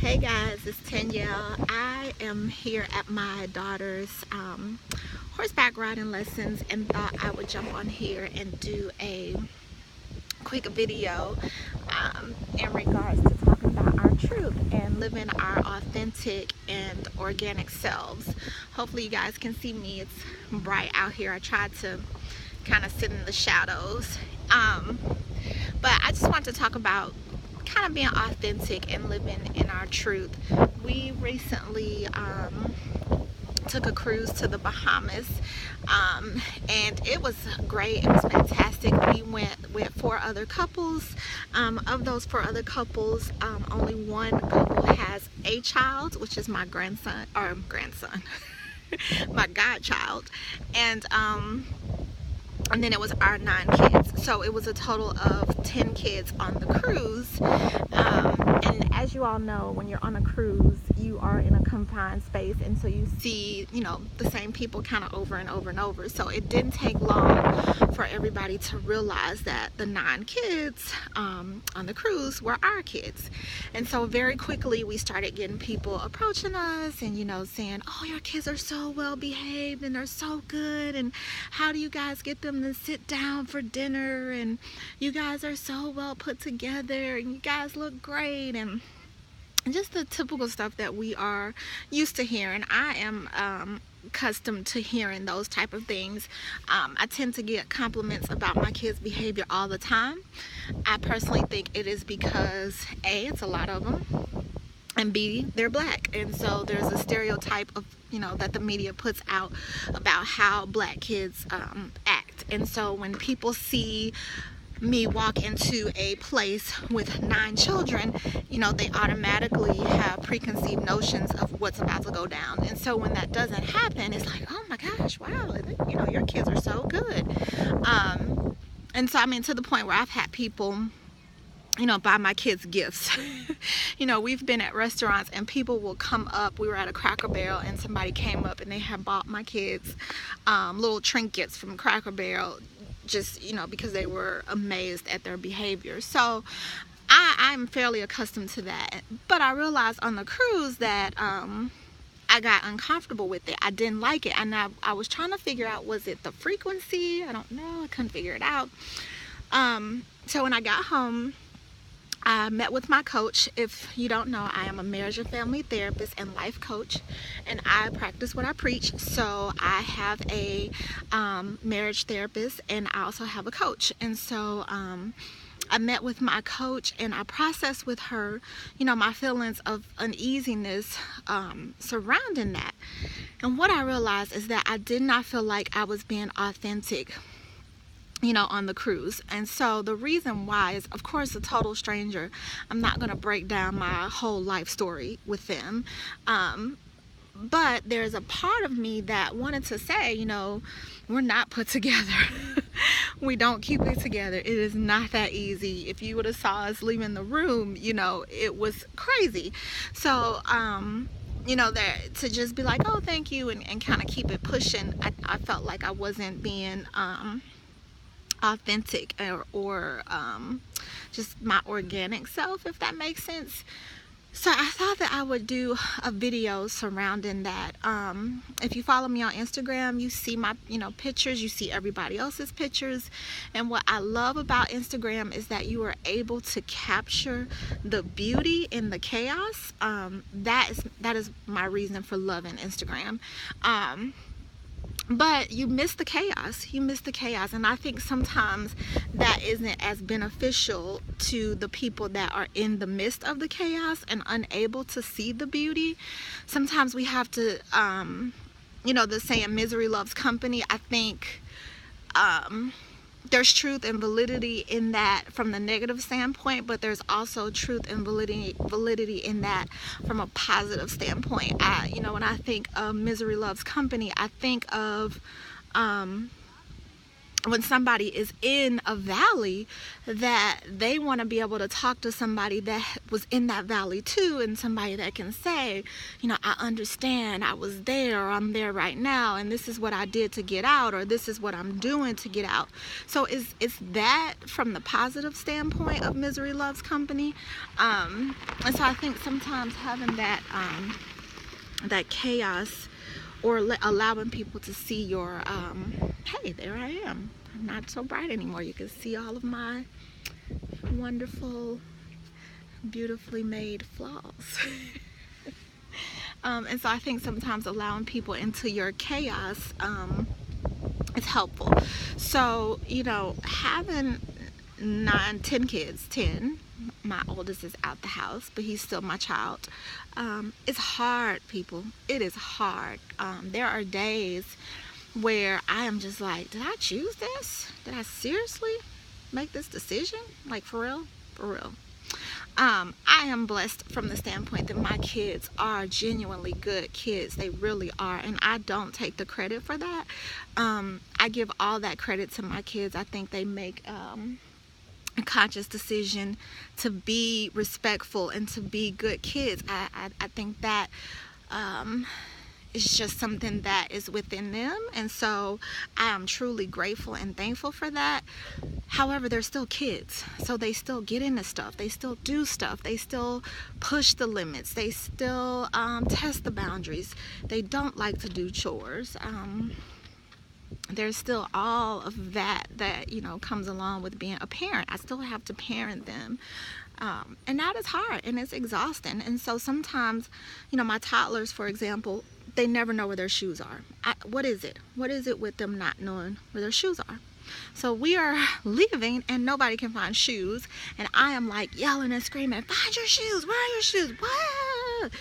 Hey guys, it's Danielle. I am here at my daughter's horseback riding lessons and thought I would jump on here and do a quick video in regards to talking about our truth and living our authentic and organic selves. Hopefully you guys can see me. It's bright out here. I tried to kind of sit in the shadows. But I just want to talk about kind of being authentic and living in our truth. We recently took a cruise to the Bahamas, and it was great. It was fantastic. We went with 4 other couples. Of those 4 other couples, only one couple has a child, which is my grandson, my godchild, and then it was our 9 kids. So it was a total of 10 kids on the cruise. And as you all know, when you're on a cruise, you are in a confined space, and so you see, the same people kind of over and over and over. So it didn't take long for everybody to realize that the 9 kids on the cruise were our kids. And so very quickly we started getting people approaching us and saying, oh, your kids are so well behaved and they're so good, and how do you guys get them to sit down for dinner, and you guys are so well put together, and you guys look great, and just the typical stuff that we are used to hearing. I am accustomed to hearing those type of things. I tend to get compliments about my kids' behavior all the time. I personally think it is because A, it's a lot of them, and B, they're black, and so there's a stereotype of that the media puts out about how black kids act. And so when people see me walk into a place with 9 children, they automatically have preconceived notions of what's about to go down. And so when that doesn't happen, it's like, oh my gosh, wow, your kids are so good. And so to the point where I've had people buy my kids gifts. We've been at restaurants and people will come up. We were at a Cracker Barrel and somebody came up and they had bought my kids little trinkets from Cracker Barrel, just because they were amazed at their behavior. So I'm fairly accustomed to that. But I realized on the cruise that I got uncomfortable with it. I didn't like it, and I was trying to figure out, was it the frequency? I don't know. I couldn't figure it out. So when I got home, I met with my coach. If you don't know, I am a marriage and family therapist and life coach, and I practice what I preach. So I have a marriage therapist, and I also have a coach. And so I met with my coach and I processed with her, my feelings of uneasiness surrounding that. And what I realized is that I did not feel like I was being authentic on the cruise. And so the reason why is, of course, a total stranger. I'm not going to break down my whole life story with them. But there's a part of me that wanted to say, we're not put together. We don't keep it together. It is not that easy. If you would have saw us leaving the room, it was crazy. So, that to just be like, oh, thank you, and kind of keep it pushing, I felt like I wasn't being authentic or just my organic self, if that makes sense. So I thought that I would do a video surrounding that. If you follow me on Instagram, you see my pictures, you see everybody else's pictures, and what I love about Instagram is that you are able to capture the beauty in the chaos. That is my reason for loving Instagram. But you miss the chaos. And I think sometimes that isn't as beneficial to the people that are in the midst of the chaos and unable to see the beauty. Sometimes we have to, the saying misery loves company. I think there's truth and validity in that from the negative standpoint, but there's also truth and validity in that from a positive standpoint. When I think of misery loves company, I think of when somebody is in a valley, that they want to be able to talk to somebody that was in that valley too, and somebody that can say, you know, I understand, I was there, or I'm there right now, and this is what I did to get out, or this is what I'm doing to get out. So it's that from the positive standpoint of Misery Loves Company. And so I think sometimes having that that chaos, or allowing people to see your, hey, there I am. I'm not so bright anymore. You can see all of my wonderful, beautifully made flaws. And so I think sometimes allowing people into your chaos is helpful. So, you know, having 10 kids, 10, my oldest is out the house, but he's still my child. It's hard, people. It is hard. There are days where I am just like, did I choose this? Did I seriously make this decision? Like, for real? For real. I am blessed from the standpoint that my kids are genuinely good kids. They really are, and I don't take the credit for that. I give all that credit to my kids. I think they make a conscious decision to be respectful and to be good kids. I think that it's just something that is within them, and so I am truly grateful and thankful for that. However, they're still kids, so they still get into stuff, they still do stuff, they still push the limits, they still test the boundaries, they don't like to do chores. There's still all of that you know, comes along with being a parent. I still have to parent them. And that is hard, and it's exhausting. And so sometimes, you know, my toddlers, for example, they never know where their shoes are. What is it? What is it with them not knowing where their shoes are? So we are leaving and nobody can find shoes, and I am like yelling and screaming, find your shoes, where are your shoes? What?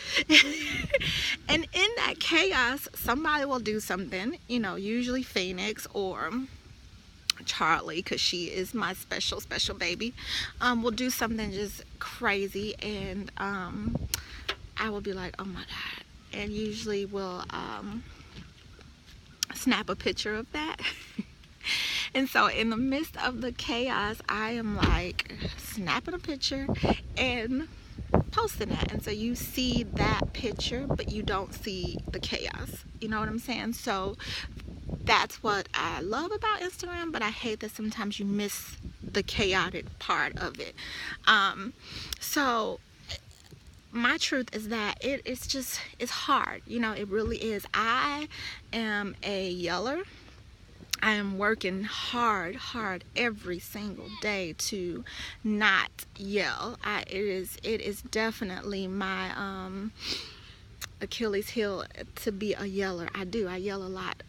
And in that chaos, somebody will do something, you know, usually Phoenix or Charlie, because she is my special baby, will do something just crazy, and I will be like, oh my God, and usually will snap a picture of that. And so in the midst of the chaos, I am like snapping a picture and posting it, and so you see that picture but you don't see the chaos, you know what I'm saying? So that's what I love about Instagram, but I hate that sometimes you miss the chaotic part of it. So my truth is that it's hard, you know, it really is. I am a yeller. I am working hard every single day to not yell. It is definitely my Achilles heel to be a yeller. I yell a lot.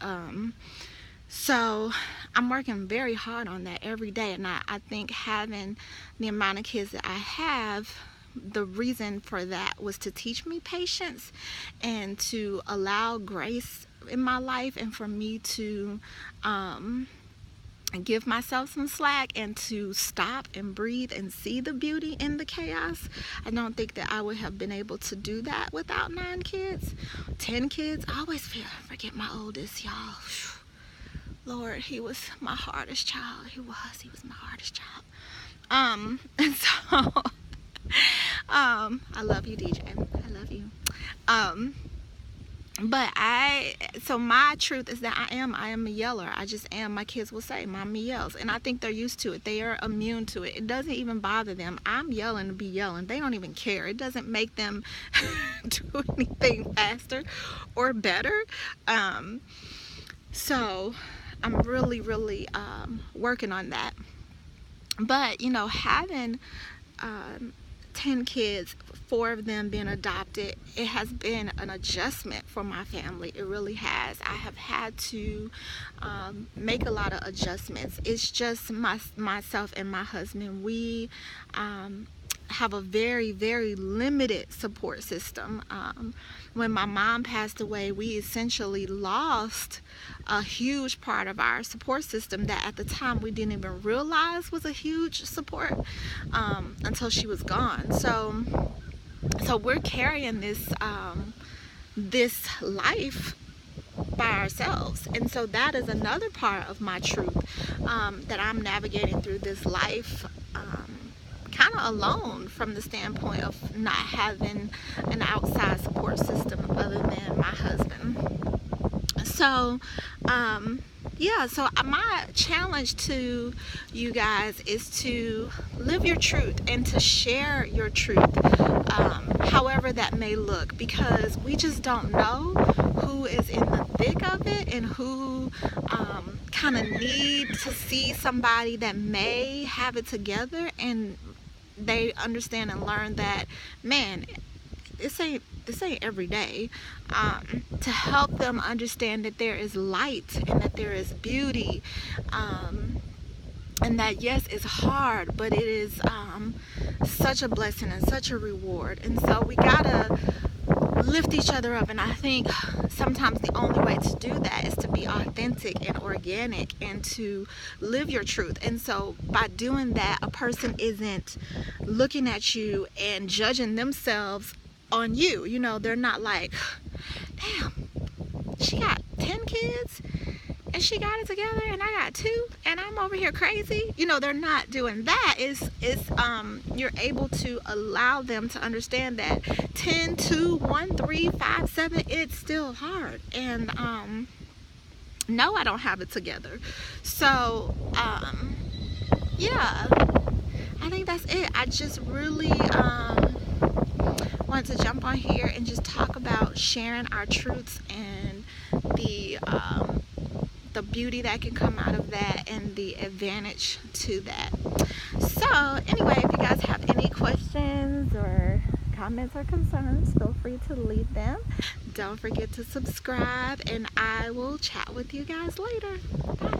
So I'm working very hard on that every day, and I think having the amount of kids that I have, the reason for that was to teach me patience and to allow grace in my life, and for me to give myself some slack and to stop and breathe and see the beauty in the chaos. I don't think that I would have been able to do that without 9 kids, 10 kids. I always forget my oldest, y'all. Lord, he was my hardest child. He was my hardest child. And so I love you, DJ. I love you. But so my truth is that I am a yeller. I just am. My kids will say, Mommy yells. And I think they're used to it. They are immune to it. It doesn't even bother them. I'm yelling to be yelling. They don't even care. It doesn't make them do anything faster or better. So I'm really working on that. But, you know, having 10 kids, 4 of them being adopted, it has been an adjustment for my family. It really has. I have had to make a lot of adjustments. It's just myself and my husband. We have a very limited support system. When my mom passed away, we essentially lost a huge part of our support system that at the time we didn't even realize was a huge support until she was gone. So we're carrying this this life by ourselves. And so that is another part of my truth, that I'm navigating through this life kind of alone, from the standpoint of not having an outside support system other than my husband. So yeah, so my challenge to you guys is to live your truth and to share your truth, however that may look, because we just don't know who is in the thick of it and who kind of need to see somebody that may have it together, and they understand and learn that, man, this ain't every day, to help them understand that there is light and that there is beauty, and that yes, it's hard, but it is such a blessing and such a reward. And so we gotta lift each other up, and I think sometimes the only way to do that is to be authentic and organic and to live your truth. And so by doing that, a person isn't looking at you and judging themselves on you. You know, they're not like, damn, she got 10 kids and she got it together and I got 2 and I'm over here crazy. You know, they're not doing that. You're able to allow them to understand that 10, 2, 1, 3, 5, 7, it's still hard. And no, I don't have it together. So yeah, I think that's it. I just really wanted to jump on here and just talk about sharing our truths and the beauty that can come out of that and the advantage to that. So anyway, if you guys have any questions or comments or concerns, feel free to leave them. Don't forget to subscribe, and I will chat with you guys later. Bye.